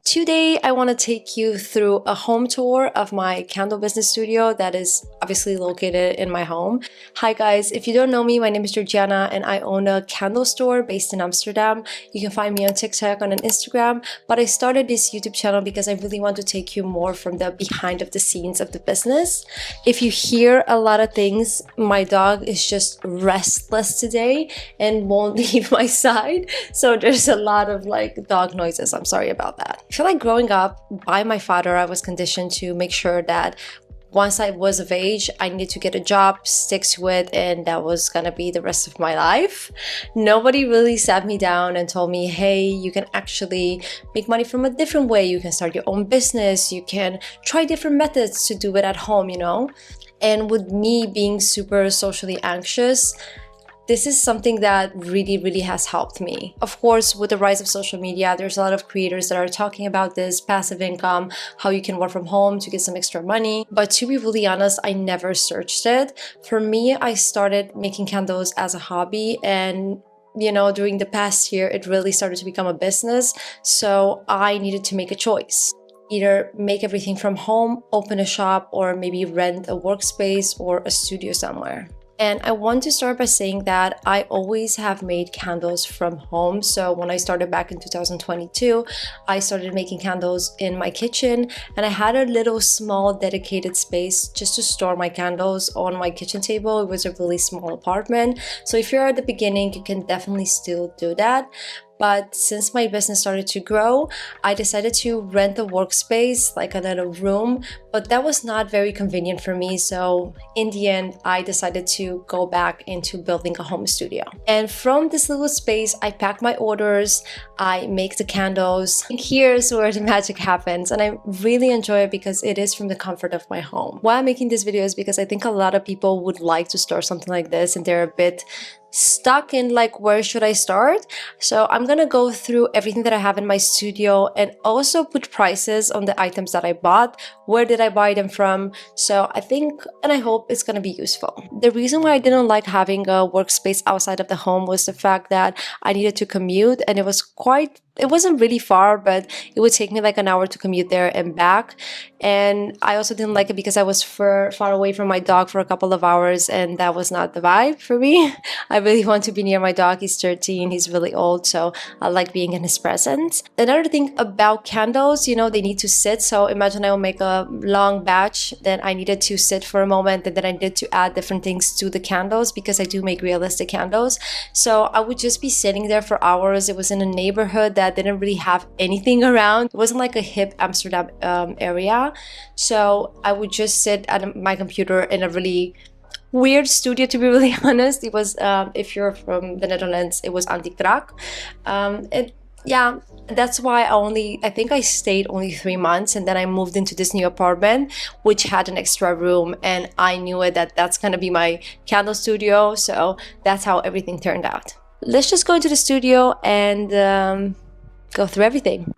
Today, I want to take you through a home tour of my candle business studio that is obviously located in my home. Hi guys, if you don't know me, my name is Georgiana and I own a candle store based in Amsterdam. You can find me on TikTok and on Instagram, but I started this YouTube channel because I really want to take you more from the behind of the scenes of the business. If you hear a lot of things, my dog is just restless today and won't leave my side. So there's a lot of like dog noises. I'm sorry about that. I feel like growing up by my father, I was conditioned to make sure that once I was of age, I needed to get a job, stick to it, and that was gonna be the rest of my life. Nobody really sat me down and told me, hey, you can actually make money from a different way. You can start your own business. You can try different methods to do it at home, you know? And with me being super socially anxious, this is something that really has helped me. Of course, with the rise of social media, there's a lot of creators that are talking about this passive income, how you can work from home to get some extra money. But to be really honest, I never searched it. For me, I started making candles as a hobby, and you know, during the past year, it really started to become a business. So I needed to make a choice. Either make everything from home, open a shop, or maybe rent a workspace or a studio somewhere. And I want to start by saying that I always have made candles from home. So when I started back in 2022, I started making candles in my kitchen, and I had a little small dedicated space just to store my candles on my kitchen table. It was a really small apartment. So if you're at the beginning, you can definitely still do that. But since my business started to grow, I decided to rent a workspace, like a little room, but that was not very convenient for me. So in the end, I decided to go back into building a home studio. And from this little space, I pack my orders, I make the candles. Here's where the magic happens. And I really enjoy it because it is from the comfort of my home. Why I'm making this video is because I think a lot of people would like to start something like this and they're a bit stuck in like, where should I start? So I'm gonna go through everything that I have in my studio and also put prices on the items that I bought. Where did I buy them from? So I think and I hope it's gonna be useful. The reason why I didn't like having a workspace outside of the home was the fact that I needed to commute, and it wasn't really far, but it would take me like an hour to commute there and back. And I also didn't like it because I was far away from my dog for a couple of hours, and that was not the vibe for me. I really want to be near my dog. He's 13, he's really old, so I like being in his presence. Another thing about candles, you know, they need to sit. So imagine I will make a long batch, then I needed to sit for a moment, and then I needed to add different things to the candles because I do make realistic candles. So I would just be sitting there for hours. It was in a neighborhood that didn't really have anything around. It wasn't like a hip Amsterdam area. So I would just sit at my computer in a really weird studio, to be really honest. It was, if you're from the Netherlands, it was anti-kraak. Yeah, that's why I think I stayed only 3 months, and then I moved into this new apartment, which had an extra room, and I knew that's gonna be my candle studio. So that's how everything turned out. Let's just go into the studio and go through everything.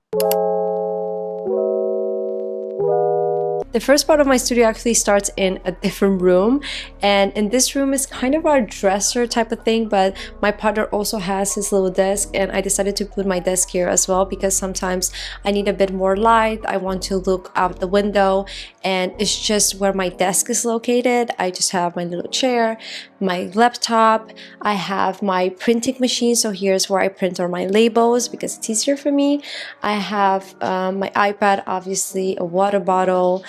The first part of my studio actually starts in a different room, and in this room is kind of our dresser type of thing, but my partner also has his little desk, and I decided to put my desk here as well because sometimes I need a bit more light. I want to look out the window, and it's just where my desk is located. I just have my little chair, my laptop, I have my printing machine, so here's where I print all my labels because it's easier for me. I have my iPad, obviously, a water bottle,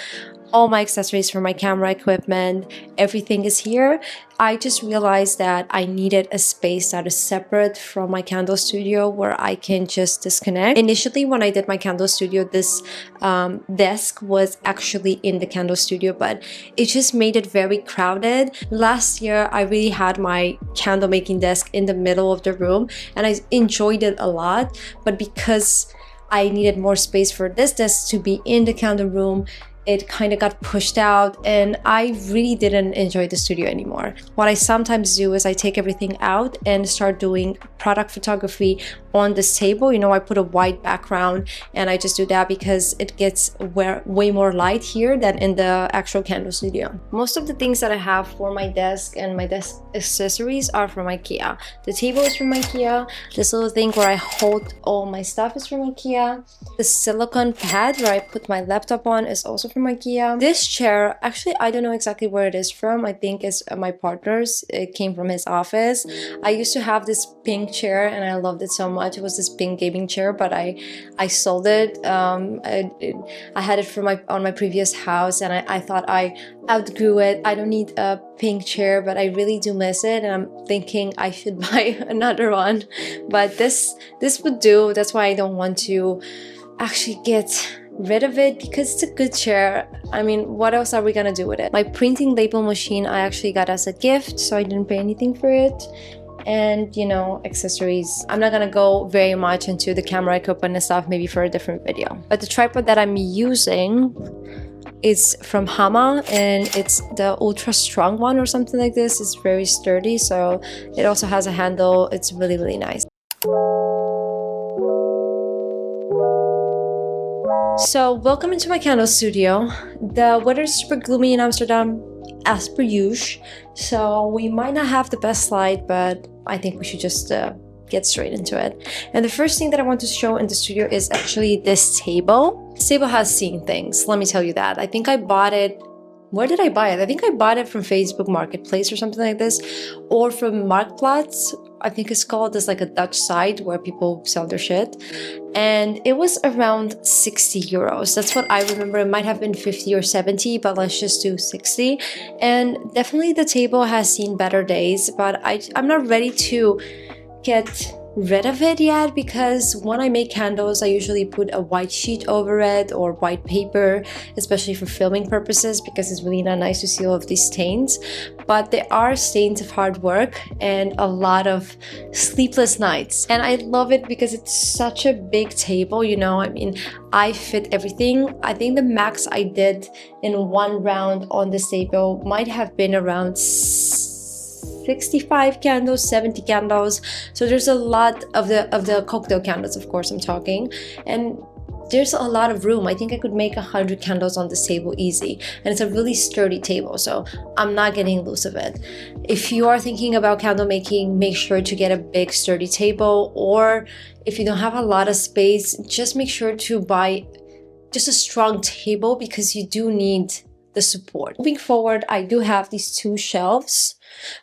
all my accessories for my camera equipment, everything is here. I just realized that I needed a space that is separate from my candle studio where I can just disconnect. Initially, when I did my candle studio, this desk was actually in the candle studio, but it just made it very crowded. Last year, I really had my candle making desk in the middle of the room, and I enjoyed it a lot, but because I needed more space for this desk to be in the candle room, it kind of got pushed out, and I really didn't enjoy the studio anymore. What I sometimes do is I take everything out and start doing product photography on this table. You know, I put a white background, and I just do that because it gets way more light here than in the actual candle studio. Most of the things that I have for my desk and my desk accessories are from IKEA. The table is from IKEA. This little thing where I hold all my stuff is from IKEA. The silicone pad where I put my laptop on is also from IKEA. This chair, actually, I don't know exactly where it is from. I think it's my partner's. It came from his office. I used to have this pink chair and I loved it so much. It was this pink gaming chair, but I sold it. I had it from on my previous house, and I thought I outgrew it. I don't need a pink chair, but I really do miss it, and I'm thinking I should buy another one. But this would do. That's why I don't want to actually get rid of it, because it's a good chair. I mean, what else are we gonna do with it? My printing label machine I actually got as a gift, so I didn't pay anything for it. And, you know, accessories. I'm not gonna go very much into the camera equipment and stuff, maybe for a different video. But the tripod that I'm using is from Hama, and it's the ultra strong one or something like this. It's very sturdy, so it also has a handle. It's really, really nice. So welcome into my candle studio. The weather is super gloomy in Amsterdam, as per usual, so we might not have the best light, but I think we should just get straight into it. And the first thing that I want to show in the studio is actually this table. This table has seen things, let me tell you that. I think I bought it. Where did I buy it? I think I bought it from Facebook Marketplace or something like this, or from Marktplaats. I think it's called. It's like a Dutch site where people sell their shit. And it was around 60 euros. That's what I remember. It might have been 50 or 70, but let's just do 60. And definitely the table has seen better days, but I'm not ready to get rid of it yet, because when I make candles I usually put a white sheet over it or white paper, especially for filming purposes, because it's really not nice to see all of these stains. But there are stains of hard work and a lot of sleepless nights, and I love it because it's such a big table, you know. I mean, I fit everything. I think the max I did in one round on this table might have been around 65 candles, 70 candles. So there's a lot of the cocktail candles, of course I'm talking, and there's a lot of room. I think I could make 100 candles on this table easy, and it's a really sturdy table, so I'm not getting loose of it. If you are thinking about candle making, make sure to get a big sturdy table, or if you don't have a lot of space, just make sure to buy just a strong table, because you do need the support. Moving forward, I do have these two shelves.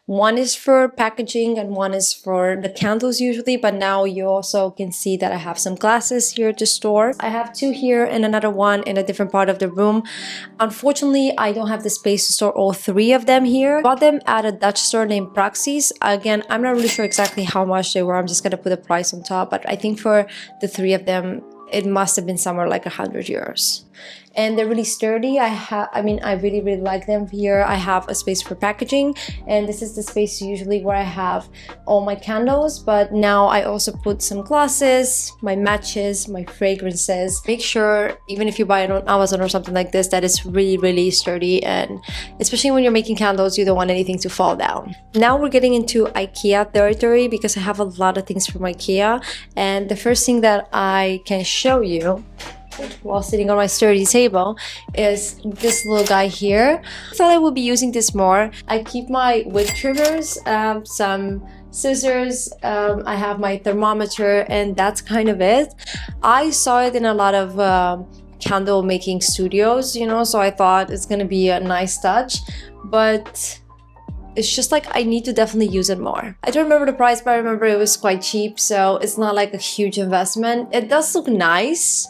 One is for packaging and one is for the candles usually, but now you also can see that I have some glasses here to store. I have two here and another one in a different part of the room. Unfortunately, I don't have the space to store all three of them here. I bought them at a Dutch store named Praxis. Again, I'm not really ssure exactly how much they were. I'm just gonna put a price on top, but I think for the three of them, it must have been somewhere like 100 euros. And they're really sturdy. I really, really like them. Here I have a space for packaging, and this is the space usually where I have all my candles, but now I also put some glasses, my matches, my fragrances. Make sure, even if you buy it on Amazon or something like this, that it's really, really sturdy, and especially when you're making candles, you don't want anything to fall down. Now we're getting into IKEA territory, because I have a lot of things from IKEA, and the first thing that I can show you while sitting on my sturdy table is this little guy here. I thought I would be using this more. I keep my wig trimmers, some scissors, I have my thermometer, and that's kind of it. I saw it in a lot of candle making studios, you know, so I thought it's gonna be a nice touch, but it's just like I need to definitely use it more. I don't remember the price, but I remember it was quite cheap, so it's not like a huge investment. It does look nice.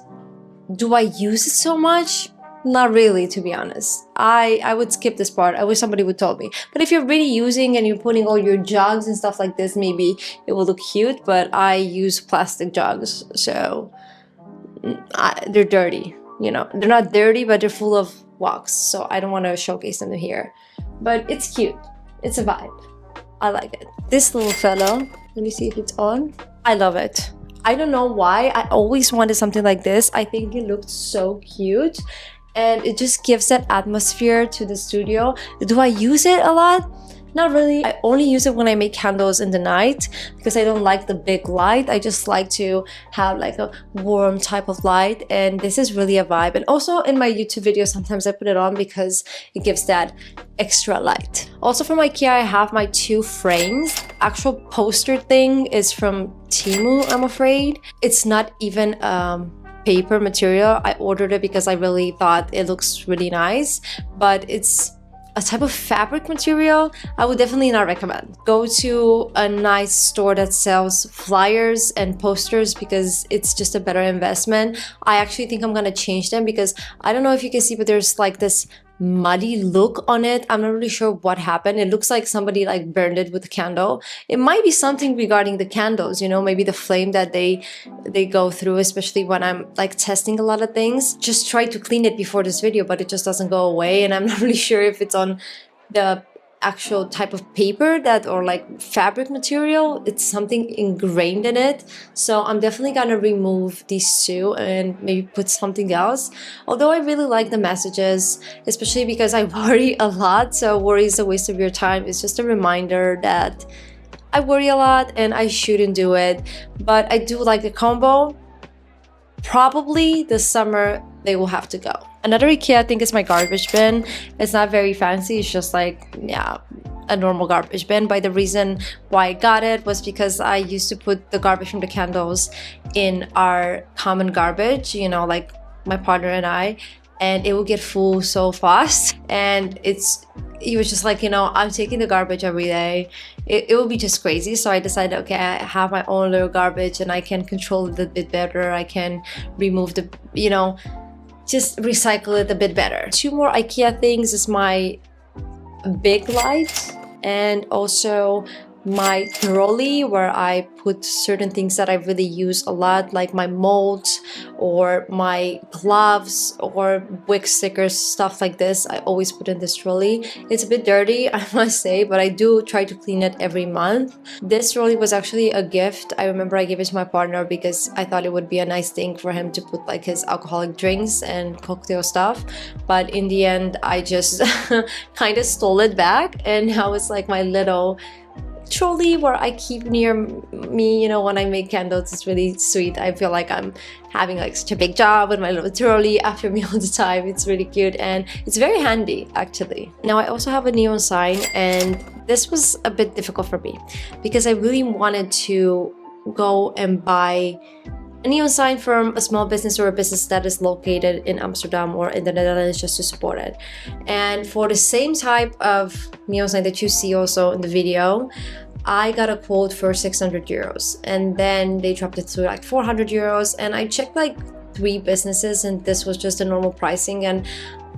Do I use it so much? Not really, to be honest. I would skip this part. I wish somebody would tell me. But if you're really using and you're putting all your jugs and stuff like this, maybe it will look cute, but I use plastic jugs, so they're dirty, you know. They're not dirty, but they're full of wax, so I don't want to showcase them here. But it's cute. It's a vibe. I like it. This little fellow, let me see if it's on. I love it. I don't know why. I always wanted something like this. I think it looked so cute, and it just gives that atmosphere to the studio. Do I use it a lot? Not really. I only use it when I make candles in the night because I don't like the big light. I just like to have like a warm type of light, and this is really a vibe. And also in my YouTube videos, sometimes I put it on because it gives that extra light. Also from IKEA, I have my 2 frames. Actual poster thing is from Temu, I'm afraid. It's not even paper material. I ordered it because I really thought it looks really nice, but it's a type of fabric material I would definitely not recommend. Go to a nice store that sells flyers and posters because it's just a better investment. I actually think I'm gonna change them because I don't know if you can see, but there's like this muddy look on it. I'm not really sure what happened. It looks like somebody like burned it with a candle. It might be something regarding the candles, you know, maybe the flame that they go through, especially when I'm like testing a lot of things. Just try to clean it before this video, but it just doesn't go away, and I'm not really sure if it's on the actual type of paper that or like fabric material. It's something ingrained in it, so I'm definitely gonna remove these 2 and maybe put something else. Although I really like the messages, especially because I worry a lot, so worry is a waste of your time. It's just a reminder that I worry a lot and I shouldn't do it, but I do like the combo. Probably this summer they will have to go. Another IKEA thing is my garbage bin. It's not very fancy, it's just like, yeah, a normal garbage bin. But the reason why I got it was because I used to put the garbage from the candles in our common garbage, you know, like my partner and I, and it would get full so fast. And he was just like, you know, I'm taking the garbage every day. It will be just crazy. So I decided, okay, I have my own little garbage and I can control it a bit better. I can remove the, you know, just recycle it a bit better. 2 more IKEA things is my big light and also my trolley, where I put certain things that I really use a lot, like my molds or my gloves or wick stickers, stuff like this. I always put in this trolley. It's a bit dirty, I must say, but I do try to clean it every month. This trolley was actually a gift. I remember I gave it to my partner because I thought it would be a nice thing for him to put like his alcoholic drinks and cocktail stuff, but in the end I just kind of stole it back, and now it's like my little trolley where I keep near me, you know, when I make candles. It's really sweet. I feel like I'm having like such a big job with my little trolley after me all the time. It's really cute and it's very handy actually. Now I also have a neon sign, and this was a bit difficult for me because I really wanted to go and buy a neon sign from a small business or a business that is located in Amsterdam or in the Netherlands, just to support it. And for the same type of neon sign that you see also in the video, I got a quote for 600 euros, and then they dropped it to like 400 euros, and I checked like 3 businesses and this was just the normal pricing. And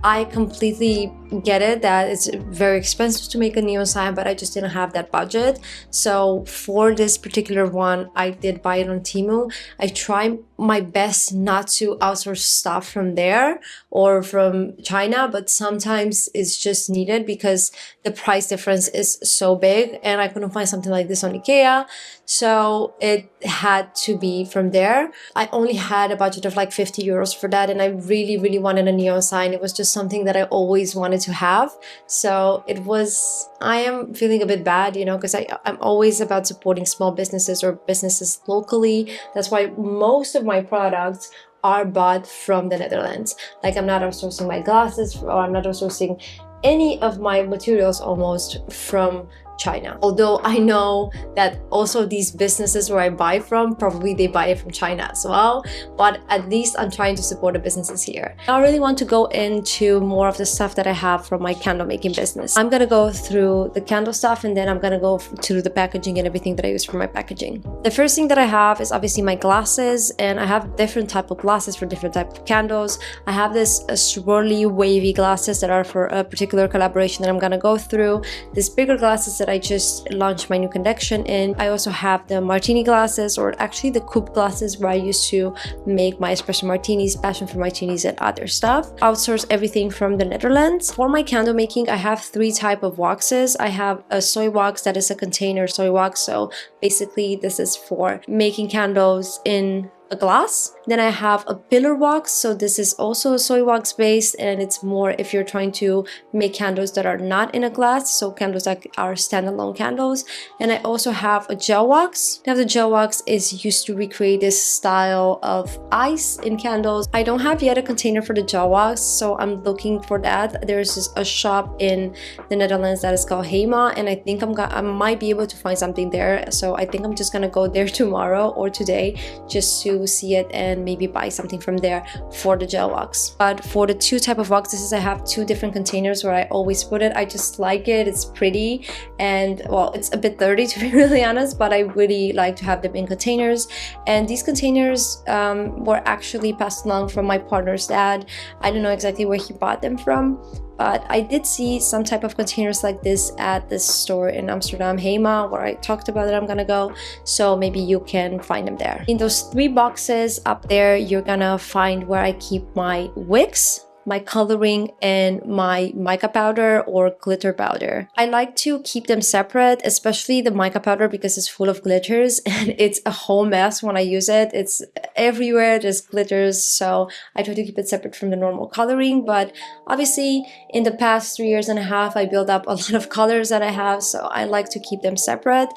I completely get it that it's very expensive to make a neon sign, but I just didn't have that budget. So for this particular one, I did buy it on Temu. I try my best not to outsource stuff from there or from China, but sometimes it's just needed because the price difference is so big and I couldn't find something like this on IKEA. So it had to be from there. I only had a budget of like 50 euros for that, and I really, really wanted a neon sign. It was just something that I always wanted to have. So it was, I am feeling a bit bad, you know, because I'm always about supporting small businesses or businesses locally. That's why most of my products are bought from the Netherlands. Like I'm not outsourcing my glasses, or I'm not outsourcing any of my materials almost from China. Although I know that also these businesses where I buy from, probably they buy it from China as well, but at least I'm trying to support the businesses here. Now I really want to go into more of the stuff that I have from my candle making business. I'm gonna go through the candle stuff, and then I'm gonna go to the packaging and everything that I use for my packaging. The first thing that I have is obviously my glasses, and I have different type of glasses for different type of candles. I have this swirly wavy glasses that are for a particular collaboration that I'm gonna go through. These bigger glasses that I just launched my new collection in. I also have the martini glasses, or actually the coupe glasses, where I used to make my espresso martinis, passion for martinis, and other stuff. Outsource everything from the Netherlands. For my candle making, I have 3 type of waxes. I have a soy wax that is a container soy wax. So basically this is for making candles in a glass. Then I have a pillar wax, so this is also a soy wax based, and it's more if you're trying to make candles that are not in a glass, so candles that are standalone candles. And I also have a gel wax. Now the gel wax is used to recreate this style of ice in candles. I don't have yet a container for the gel wax, so I'm looking for that. There's a shop in the Netherlands that is called Hema, and I think I might be able to find something there, so I think I'm just gonna go there tomorrow or today just to see it and maybe buy something from there for the gel wax. But for the two type of waxes, I have two different containers where I always put it. I just like it, it's pretty, and well, it's a bit dirty to be really honest, but I really like to have them in containers. And these containers were actually passed along from my partner's dad. I don't know exactly where he bought them from, but I did see some type of containers like this at this store in Amsterdam, Hema, where I talked about that I'm gonna go, so maybe you can find them there. In those 3 boxes up there, you're gonna find where I keep my wicks, my coloring, and my mica powder or glitter powder. I like to keep them separate, especially the mica powder, because it's full of glitters and it's a whole mess when I use it. It's everywhere, there's glitters, so I try to keep it separate from the normal coloring. But obviously in the past 3.5 years I built up a lot of colors that I have, so I like to keep them separate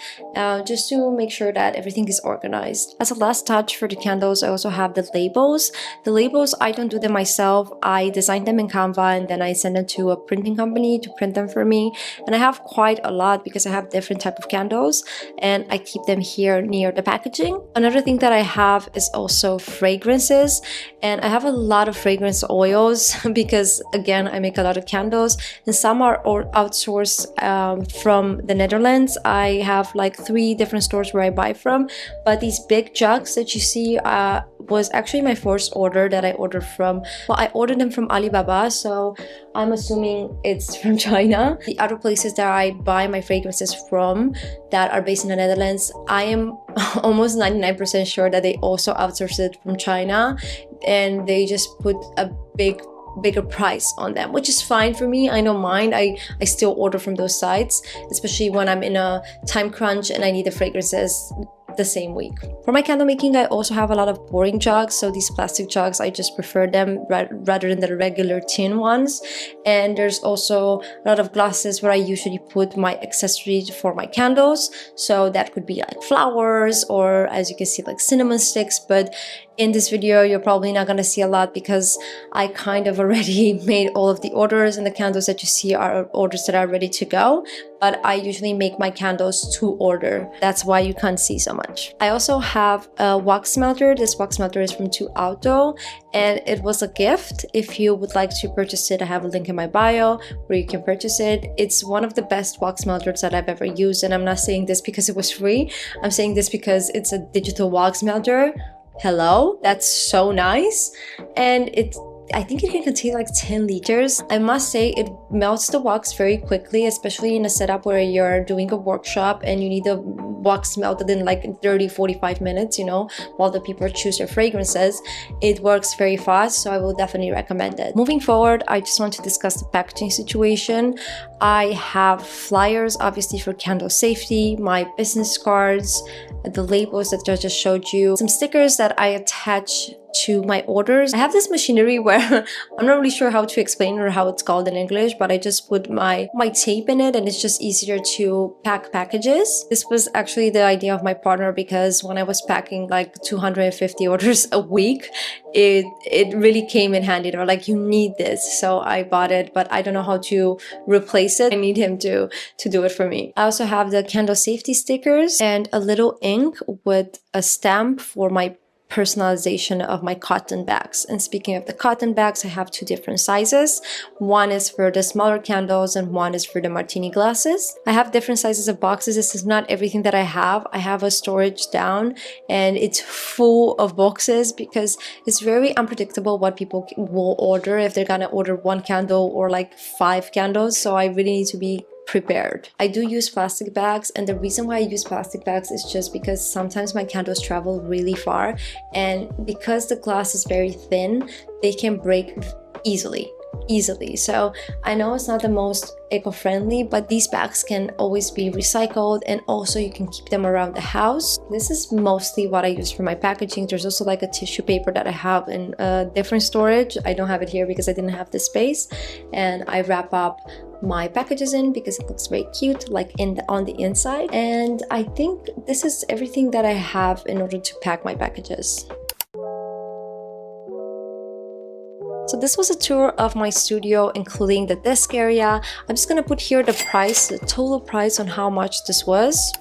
just to make sure that everything is organized. As a last touch for the candles, I also have the labels. The labels, I don't do them myself. I design them in Canva and then I send them to a printing company to print them for me. And I have quite a lot because I have different type of candles and I keep them here near the packaging. Another thing that I have is also fragrances, and I have a lot of fragrance oils because again, I make a lot of candles and some are outsourced from the Netherlands. I have like 3 different stores where I buy from, but these big jugs that you see was actually my first order that I ordered from. Well, I ordered them from Alibaba, so I'm assuming it's from China. The other places that I buy my fragrances from that are based in the Netherlands, I am almost 99% sure that they also outsource it from China, and they just put a bigger price on them, which is fine for me. I don't mind. I still order from those sites, especially when I'm in a time crunch and I need the fragrances the same week. For my candle making, I also have a lot of pouring jugs, so these plastic jugs, I just prefer them rather than the regular tin ones. And there's also a lot of glasses where I usually put my accessories for my candles, so that could be like flowers or, as you can see, like cinnamon sticks. But in this video you're probably not gonna see a lot because I kind of already made all of the orders, and the candles that you see are orders that are ready to go, but I usually make my candles to order. That's why you can't see so much. I also have a wax melter. This wax melter is from ToAuto and it was a gift. If you would like to purchase it, I have a link in my bio where you can purchase it. It's one of the best wax melters that I've ever used, and I'm not saying this because it was free. I'm saying this because it's a digital wax melter. Hello, that's so nice. And I think it can contain like 10 liters. I must say it melts the wax very quickly, especially in a setup where you're doing a workshop and you need the wax melted in like 30-45 minutes, you know, while the people choose their fragrances. It works very fast, so I will definitely recommend it. Moving forward, I just want to discuss the packaging situation. I have flyers, obviously, for candle safety, my business cards, the labels that I just showed you, some stickers that I attach to my orders. I have this machinery where I'm not really sure how to explain or how it's called in English, but I just put my tape in it and it's just easier to pack packages. This was actually the idea of my partner because when I was packing like 250 orders a week, it really came in handy. They were like, you need this. So I bought it, but I don't know how to replace it. I need him to do it for me. I also have the candle safety stickers and a little ink with a stamp for my personalization of my cotton bags. And speaking of the cotton bags, I have 2 different sizes. One is for the smaller candles and one is for the martini glasses. I have different sizes of boxes. This is not everything that I have. I have a storage down and it's full of boxes because it's very unpredictable what people will order, if they're gonna order 1 candle or like 5 candles. So I really need to be prepared. I do use plastic bags, and the reason why I use plastic bags is just because sometimes my candles travel really far, and because the glass is very thin, they can break easily. easily. So I know it's not the most eco-friendly, but these bags can always be recycled, and also you can keep them around the house. This is mostly what I use for my packaging. There's also like a tissue paper that I have in a different storage. I don't have it here because I didn't have the space, and I wrap up my packages in because it looks very cute, like on the inside. And I think this is everything that I have in order to pack my packages. So this was a tour of my studio, including the desk area. I'm just gonna put here the price, the total price on how much this was.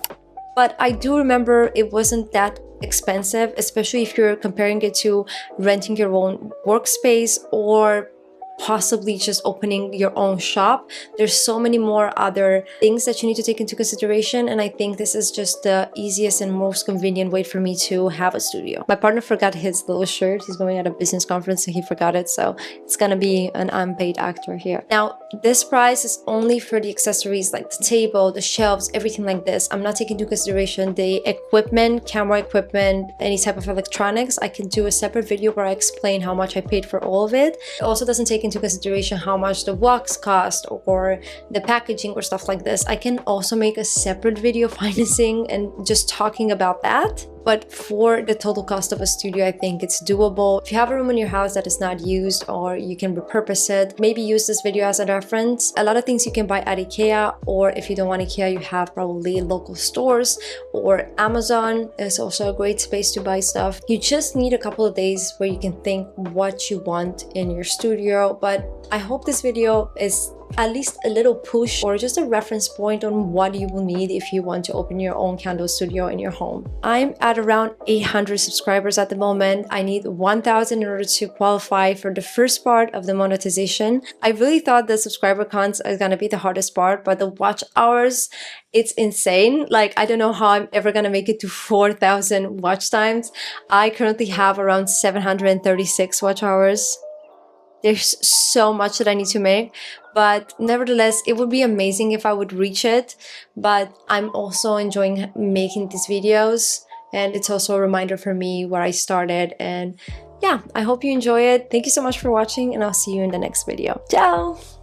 But I do remember it wasn't that expensive, especially if you're comparing it to renting your own workspace or possibly just opening your own shop. There's so many more other things that you need to take into consideration, and I think this is just the easiest and most convenient way for me to have a studio. My partner forgot his little shirt. He's going at a business conference and he forgot it, so it's gonna be an unpaid actor here. Now, this price is only for the accessories like the table, the shelves, everything like this. I'm not taking into consideration the equipment, camera equipment, any type of electronics. I can do a separate video where I explain how much I paid for all of it. It also doesn't take into consideration how much the wax cost or the packaging or stuff like this. I can also make a separate video financing and just talking about that. But for the total cost of a studio, I think it's doable. If you have a room in your house that is not used, or you can repurpose it, maybe use this video as a reference. A lot of things you can buy at IKEA, or if you don't want IKEA, you have probably local stores, or Amazon is also a great space to buy stuff. You just need a couple of days where you can think what you want in your studio. But I hope this video is at least a little push or just a reference point on what you will need if you want to open your own candle studio in your home. I'm at around 800 subscribers at the moment. I need 1,000 in order to qualify for the first part of the monetization. I really thought the subscriber counts is gonna be the hardest part, but the watch hours, it's insane. Like, I don't know how I'm ever gonna make it to 4,000 watch times. I currently have around 736 watch hours. There's so much that I need to make, but nevertheless, it would be amazing if I would reach it. But I'm also enjoying making these videos, and it's also a reminder for me where I started. And yeah, I hope you enjoy it. Thank you so much for watching, and I'll see you in the next video. Ciao!